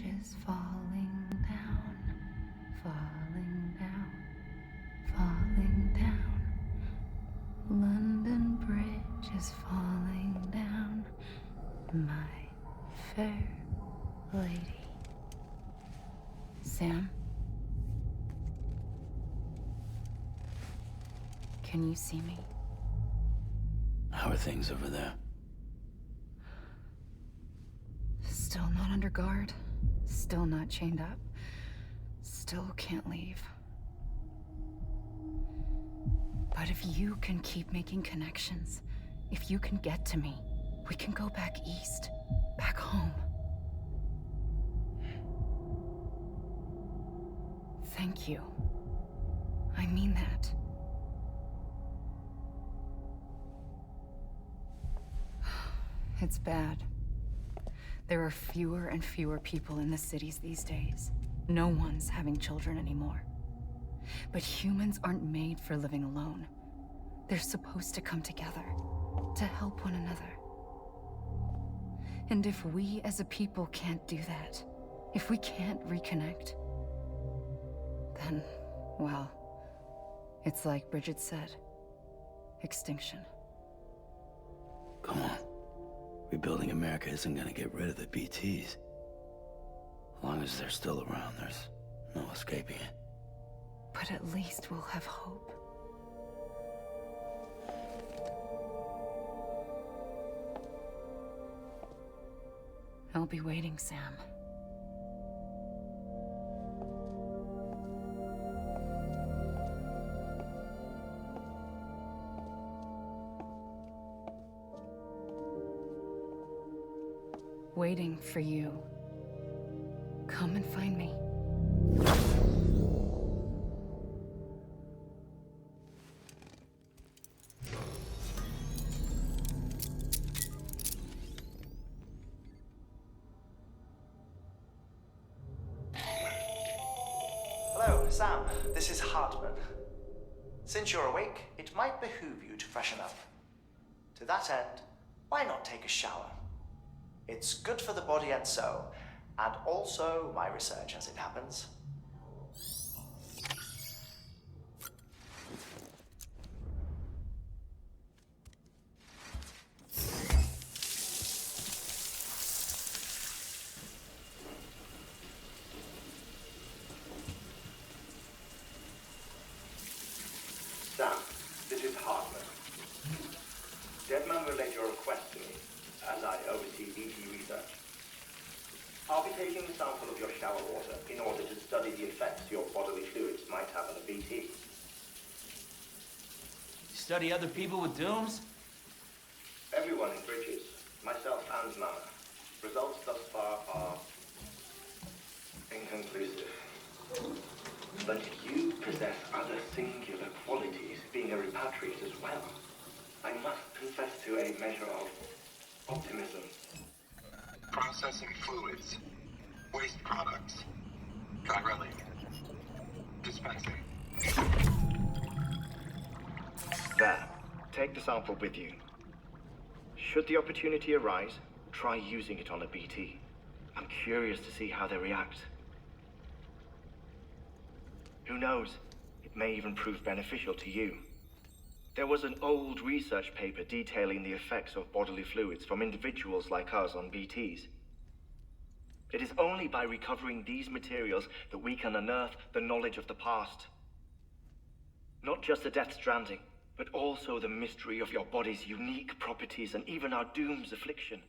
is falling down, falling down, falling down. London Bridge is falling down, my fair lady. Sam? Can you see me? How are things over there? Still not under guard. Still not chained up. Still can't leave. But if you can keep making connections, if you can get to me, we can go back east. Back home. Thank you. I mean that. It's bad. There are fewer and fewer people in the cities these days. No one's having children anymore. But humans aren't made for living alone. They're supposed to come together, to help one another. And if we as a people can't do that, if we can't reconnect, then, well, it's like Bridget said, extinction. Come on. Rebuilding America isn't gonna get rid of the BTs. As long as they're still around, there's no escaping it. But at least we'll have hope. I'll be waiting, Sam. Waiting for you. Come and find me. Hello, Sam. This is Hartman. Since you're awake, it might behoove you to freshen up. To that end, why not take a shower? It's good for the body and soul, and also my research as it happens. Sam, this is Hartman. Deadman relayed your request to me, as I oversee BT research. I'll be taking a sample of your shower water in order to study the effects your bodily fluids might have on a BT. Study other people with dooms? Everyone in Bridges, myself and Mana. Results thus far are inconclusive. But you possess other singular qualities, being a repatriate as well. I must confess to a measure of optimism. Processing fluids. Waste products. Chiralic. Dispensing. There. Take the sample with you. Should the opportunity arise, try using it on a BT. I'm curious to see how they react. Who knows? It may even prove beneficial to you. There was an old research paper detailing the effects of bodily fluids from individuals like us on BTs. It is only by recovering these materials that we can unearth the knowledge of the past. Not just the death stranding, but also the mystery of your body's unique properties and even our doom's affliction.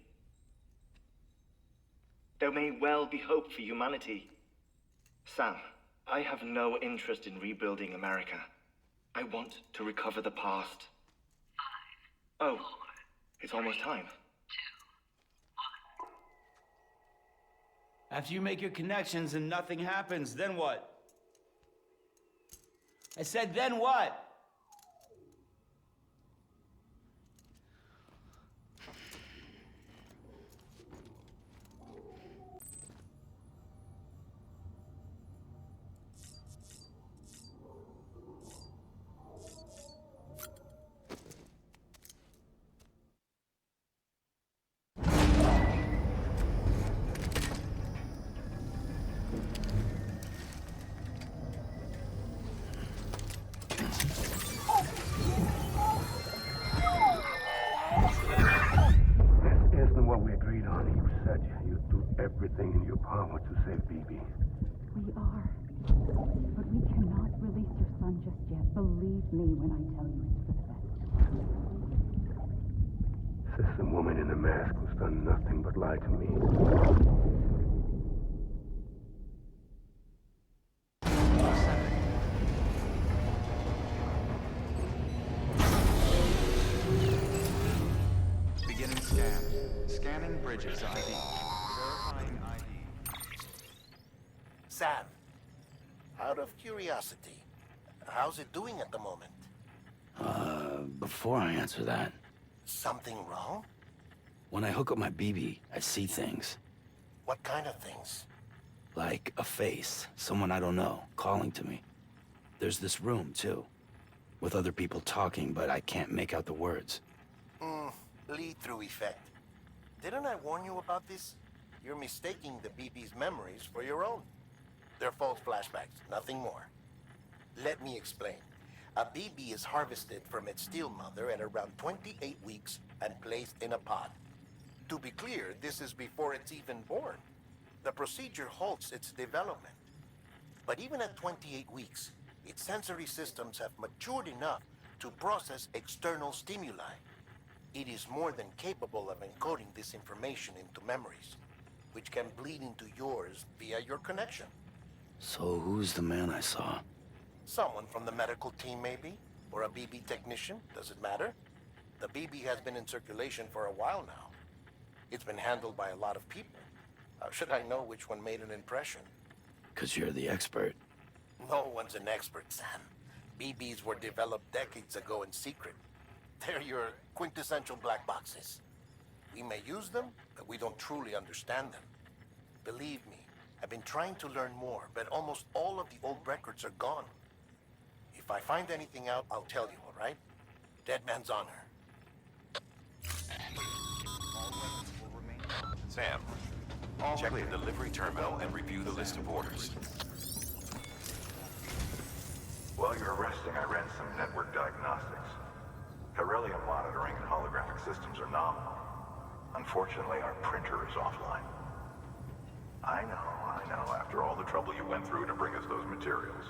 There may well be hope for humanity. Sam, I have no interest in rebuilding America. I want to recover the past. 5, oh, 4, it's almost time. 2, 1. After you make your connections and nothing happens, then what? I said, then what? everything in your power to save BB. We are. But we cannot release your son just yet. Believe me when I tell you it's for the best. Says the woman in the mask who's done nothing but lie to me. Beginning scan. Scanning bridges ID. Verifying ID. Sam, out of curiosity, how's it doing at the moment? Before I answer that, Something wrong? when I hook up my BB, I see things. What kind of things? Like a face, someone I don't know, calling to me. There's this room, too, with other people talking, but I can't make out the words. Lead-through effect. Didn't I warn you about this? You're mistaking the BB's memories for your own. They're false flashbacks, nothing more. Let me explain. A BB is harvested from its steel mother at around 28 weeks and placed in a pod. To be clear, this is before it's even born. The procedure halts its development. But even at 28 weeks, its sensory systems have matured enough to process external stimuli. It is more than capable of encoding this information into memories, which can bleed into yours via your connection. So who's the man I saw? Someone from the medical team, maybe? Or a BB technician? Does it matter? The BB has been in circulation for a while now. It's been handled by a lot of people. How should I know which one made an impression? 'Cause you're the expert. No one's an expert, Sam. BBs were developed decades ago in secret. They're your quintessential black boxes. We may use them, but we don't truly understand them. Believe me, I've been trying to learn more, but almost all of the old records are gone. If I find anything out, I'll tell you, all right? Dead man's honor. Sam, check the delivery terminal and review the list of orders. While you're resting, I ran some network diagnostics. Beryllium monitoring and holographic systems are nominal. Unfortunately, our printer is offline. I know. After all the trouble you went through to bring us those materials.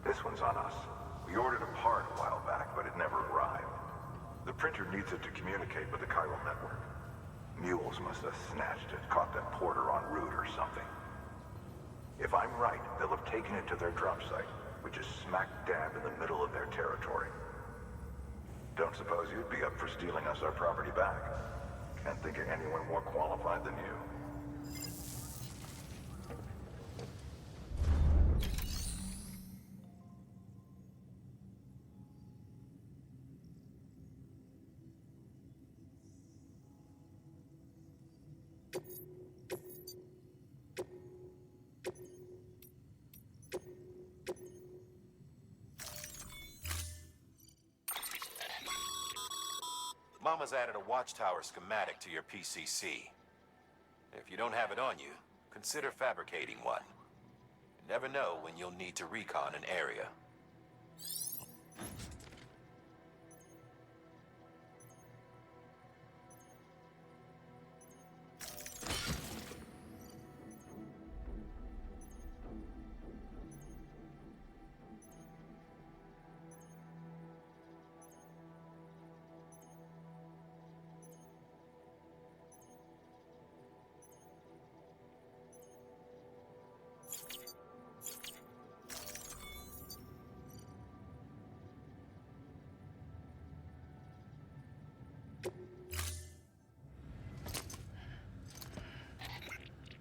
This one's on us. We ordered a part a while back, but it never arrived. The printer needs it to communicate with the chiral network. Mules must have snatched it, caught that porter en route or something. If I'm right, they'll have taken it to their drop site, which is smack dab in the middle of their territory. Don't suppose you'd be up for stealing us our property back? Can't think of anyone more qualified than you. Mama's added a watchtower schematic to your PCC. If you don't have it on you, consider fabricating one. You never know when you'll need to recon an area.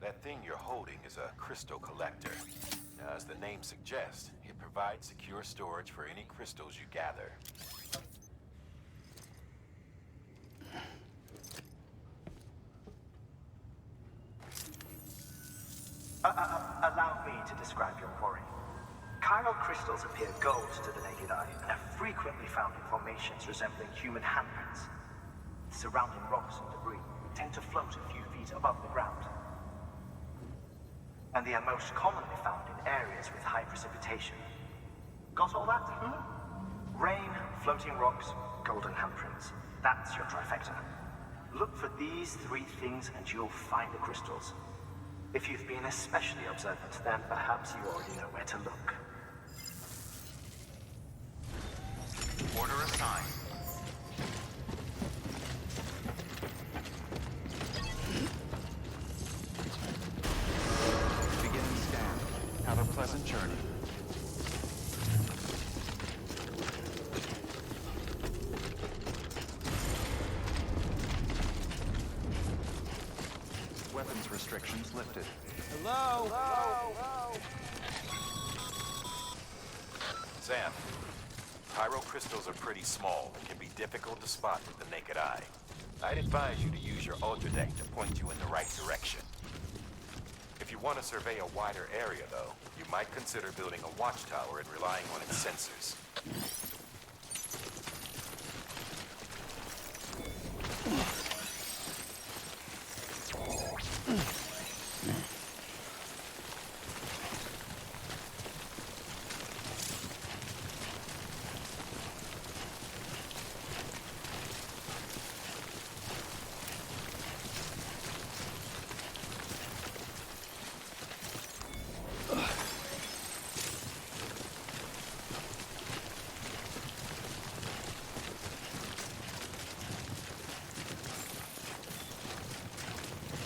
That thing you're holding is a crystal collector. Now, as the name suggests, it provides secure storage for any crystals you gather. Allow me to describe your quarry. Chiral crystals appear gold to the naked eye and are frequently found in formations resembling human handprints. Surrounding rocks and debris tend to float a few feet above the ground. And they are most commonly found in areas with high precipitation. Got all that? Rain, floating rocks, golden handprints. That's your trifecta. Look for these three things and you'll find the crystals. If you've been especially observant, then perhaps you already know where to look. Order assigned. Beginning scan. Have a pleasant journey. Weapons restrictions lifted. Hello? Sam, pyro crystals are pretty small and can be difficult to spot with the naked eye. I'd advise you to use your ultradeck to point you in the right direction. If you want to survey a wider area, though, you might consider building a watchtower and relying on its sensors.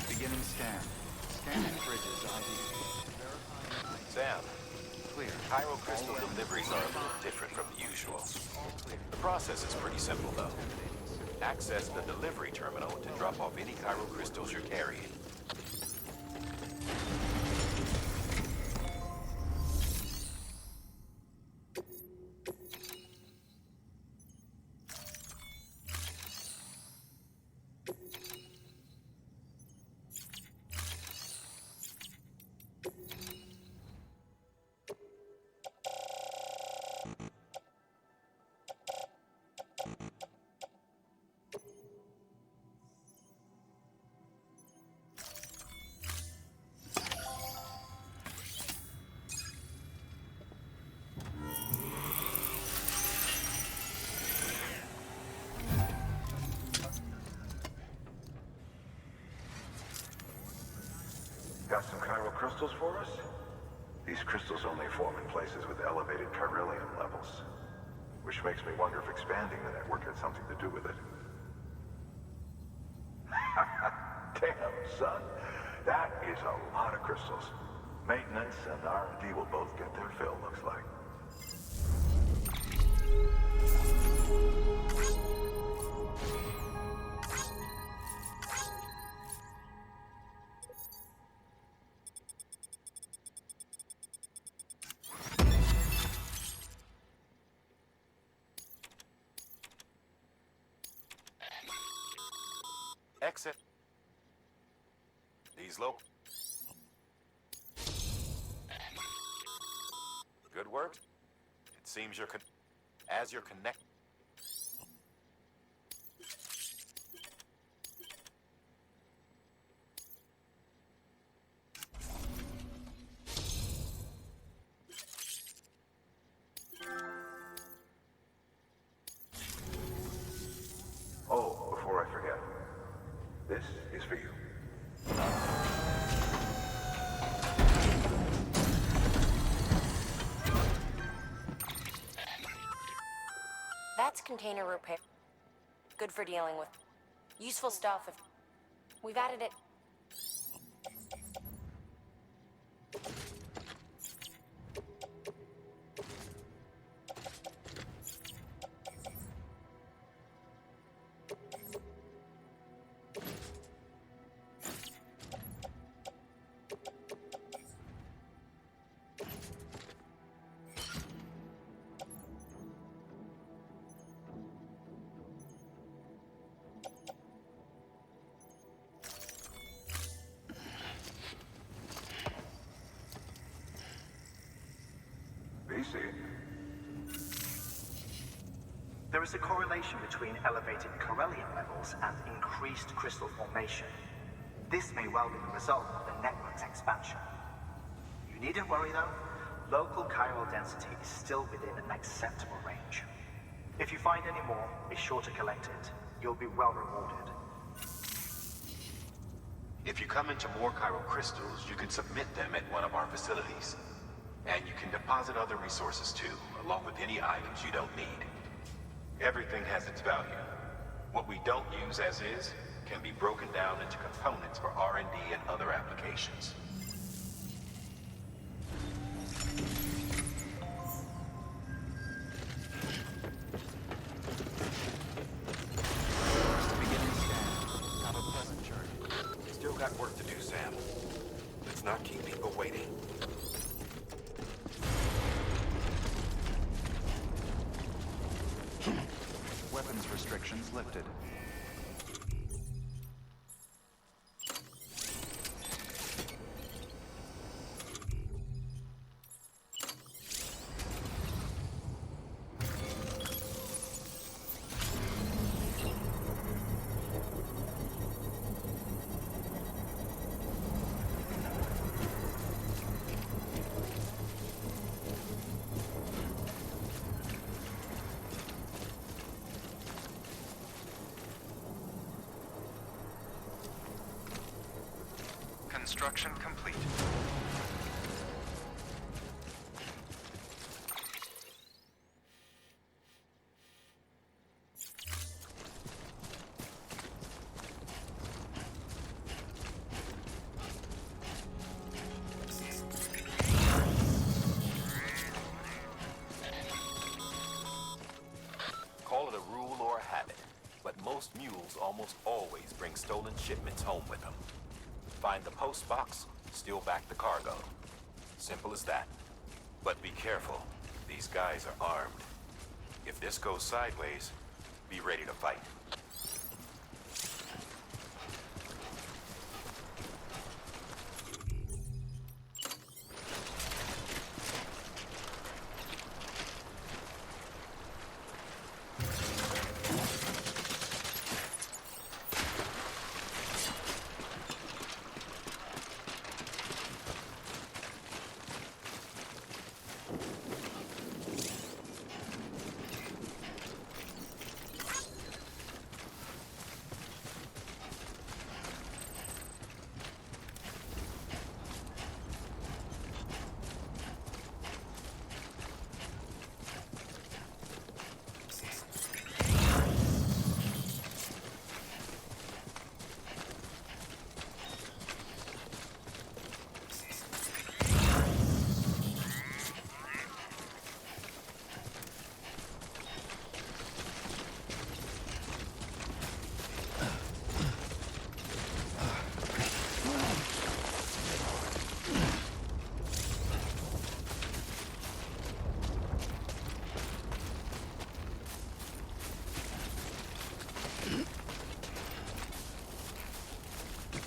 Beginning scan. Scanning bridges ID. Sam, Clear. pyro crystal deliveries are a little different from the usual. The process is pretty simple, though. Access the delivery terminal to drop off any pyro crystals you're carrying. Got some chiral crystals for us? These crystals only form in places with elevated chiralium levels, which makes me wonder if expanding the network had something to do with it. Damn, son. That is a lot of crystals. Maintenance and R&D will both get their fill, looks like. Exit. These low. Good work. It seems you're as you're connected. Oh, before I forget, this is for you. That's container repair. Good for dealing with useful stuff. If we've added it. There is a correlation between elevated chiralium levels and increased crystal formation. This may well be the result of the network's expansion. You needn't worry though. Local chiral density is still within an acceptable range. If you find any more, be sure to collect it. You'll be well rewarded. If you come into more chiral crystals, you can submit them at one of our facilities. And you can deposit other resources too, along with any items you don't need. Everything has its value. What we don't use as is can be broken down into components for R&D and other applications. Beginning scan. Have a pleasant journey. Still got work to do, Sam. Let's not keep people waiting. Weapons restrictions lifted. Construction complete. Call it a rule or a habit, but most mules almost always bring stolen shipments home with them. Find the post box, steal back the cargo. Simple as that. But be careful. These guys are armed. If this goes sideways, be ready to fight.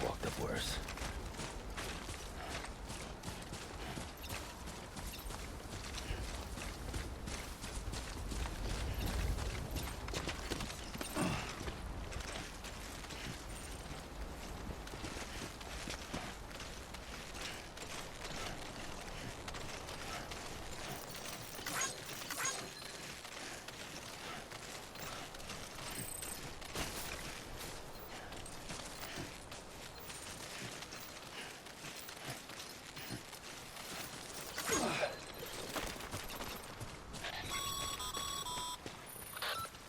Walked up worse.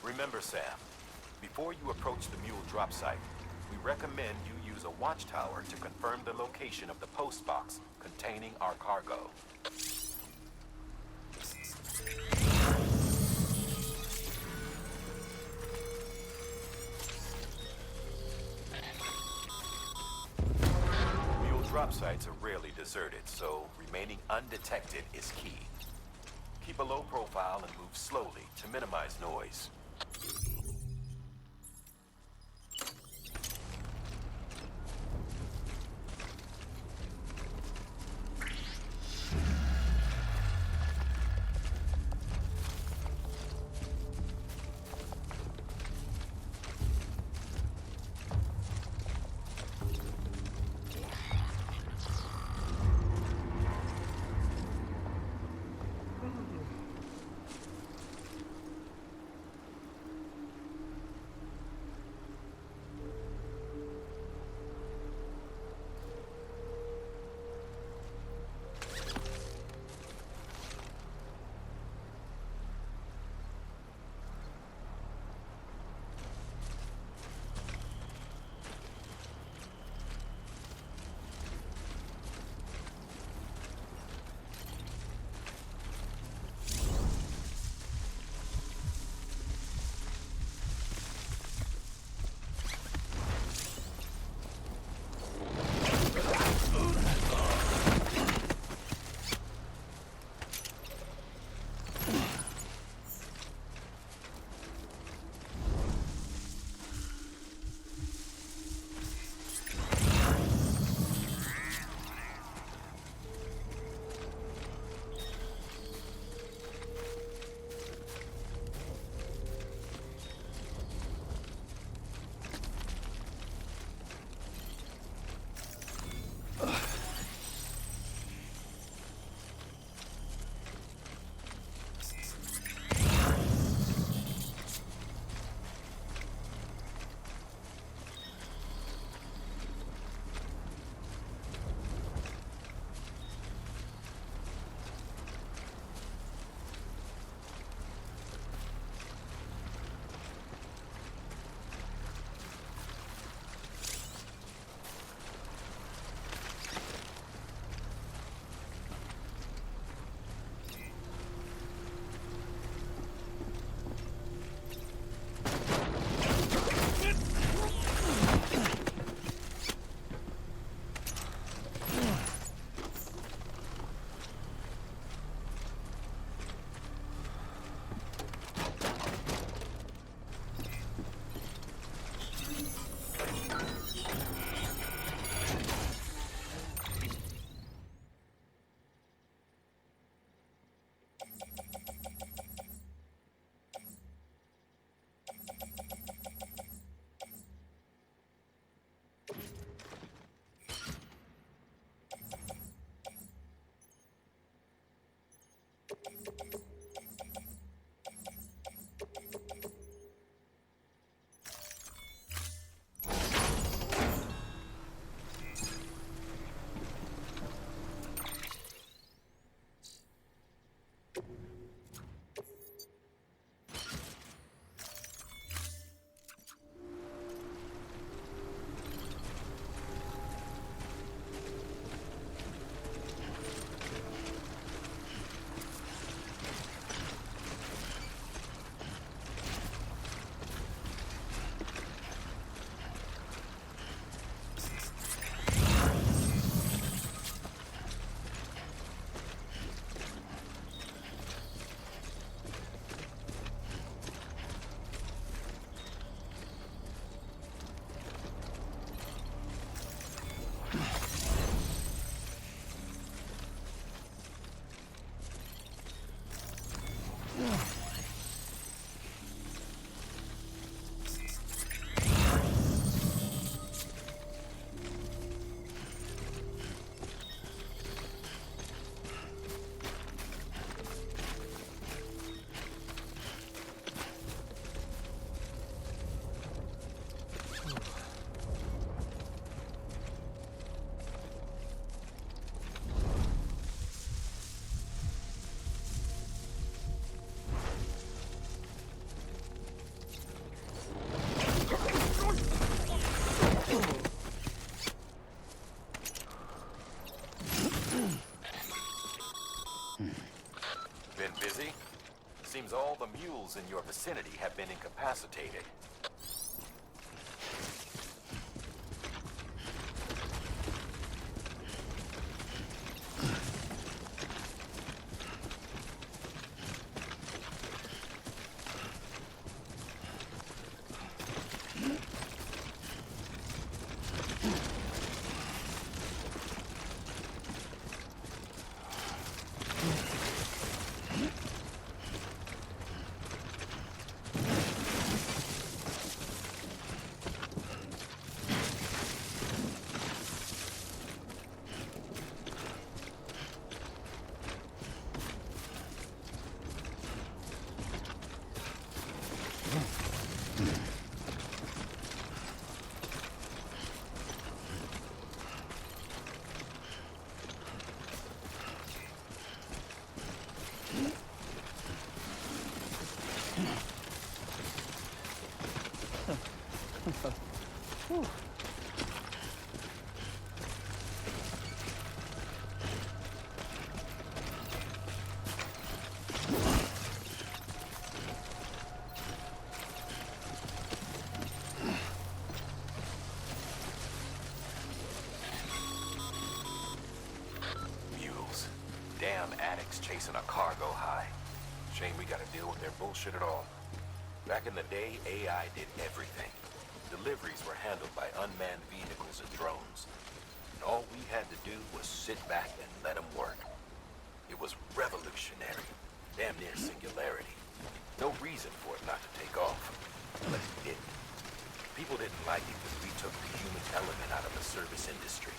Remember, Sam, before you approach the mule drop site, we recommend you use a watchtower to confirm the location of the post box containing our cargo. Mule drop sites are rarely deserted, so remaining undetected is key. Keep a low profile and move slowly to minimize noise. Seems all the mules in your vicinity have been incapacitated. Damn addicts chasing a cargo high. Shame we gotta deal with their bullshit at all. Back in the day, AI did everything. Deliveries were handled by unmanned vehicles and drones. And all we had to do was sit back and let them work. It was revolutionary. Damn near singularity. No reason for it not to take off. But it didn't. People didn't like it because we took the human element out of the service industry.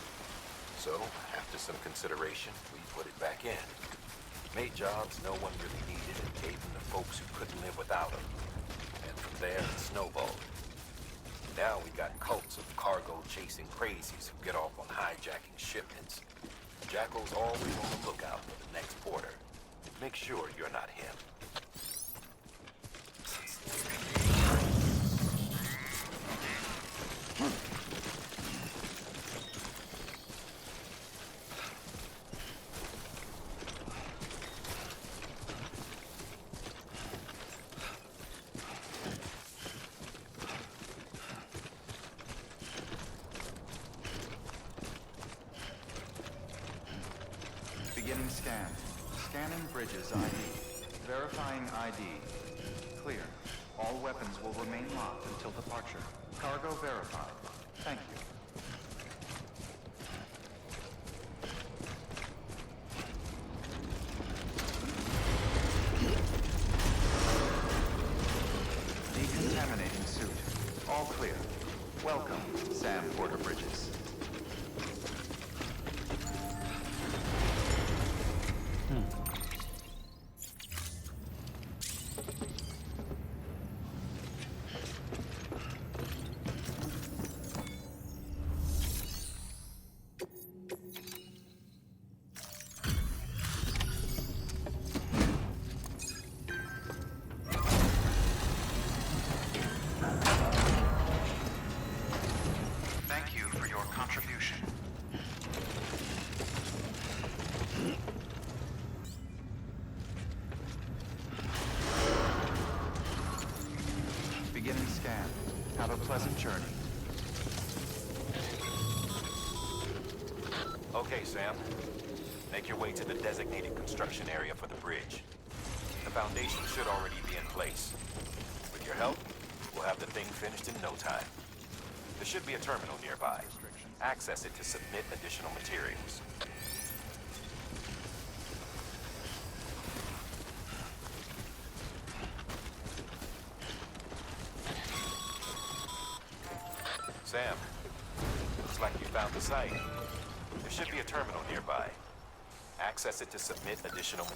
So, after some consideration, we put it back in. Made jobs no one really needed and gave them to folks who couldn't live without them. And from there, it snowballed. Now we got cults of cargo-chasing crazies who get off on hijacking shipments. Jackal's always on the lookout for the next border. Make sure you're not him. Beginning scan. Scanning bridges ID. Verifying ID. Clear. All weapons will remain locked until departure. Cargo verified. Thank you. Decontaminating suit. All clear. Welcome, Sam Porter Bridges. Thank you for your contribution. Beginning scan. Have a pleasant journey. Okay, Sam. Make your way to the designated construction area for the bridge. The foundation should already be in place. With your help, we'll have the thing finished in no time. There should be a terminal nearby. Access it to submit additional materials. Sam, looks like you found the site. There should be a terminal nearby. Access it to submit additional...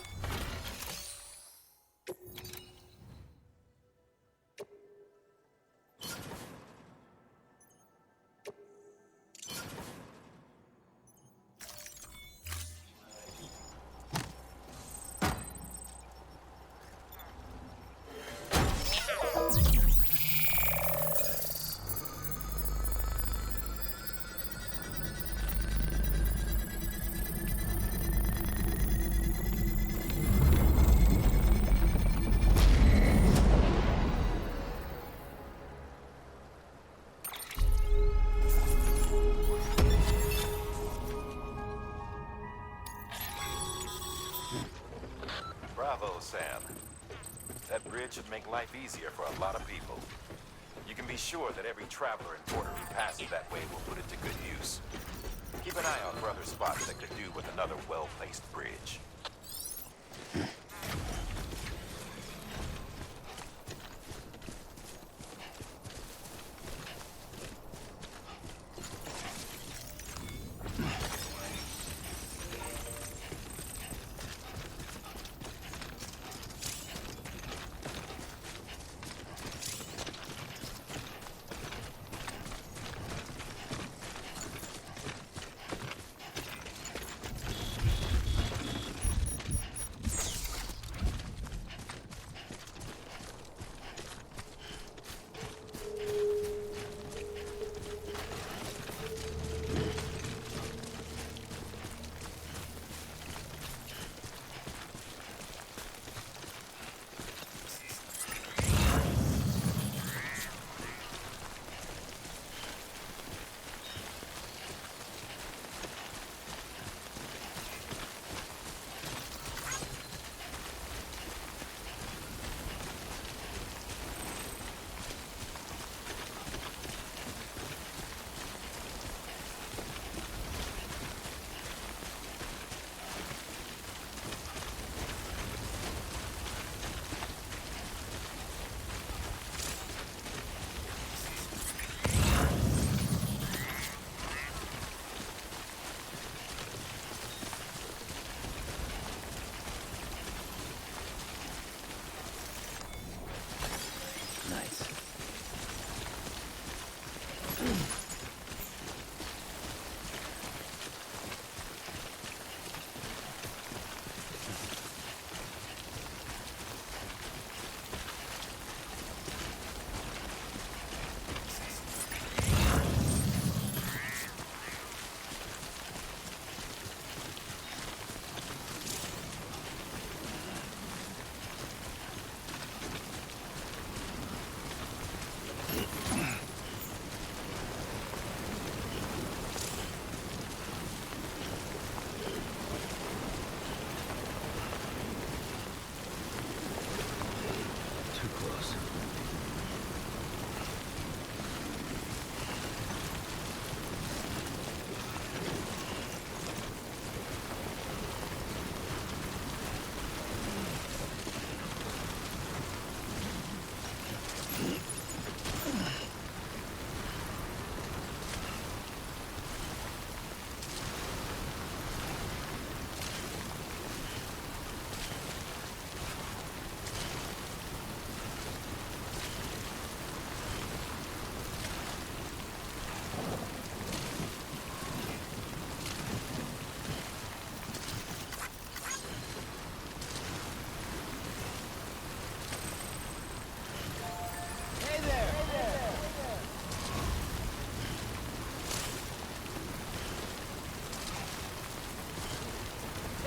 bridge should make life easier for a lot of people. You can be sure that every traveler and porter who passes that way will put it to good use. Keep an eye out for other spots that could do with another well-placed bridge.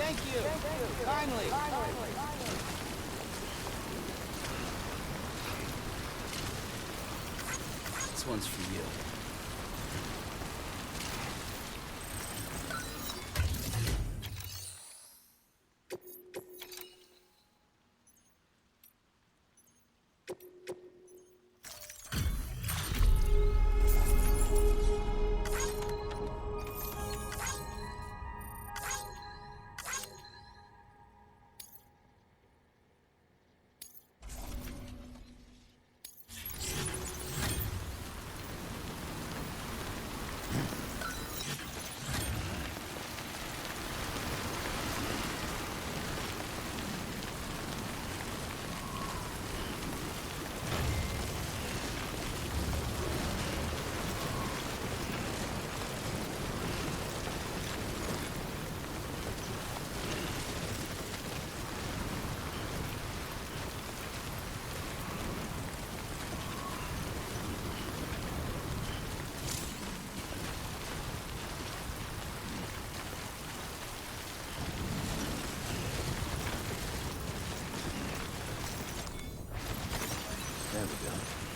Thank you. Kindly. This one's for you. There we go.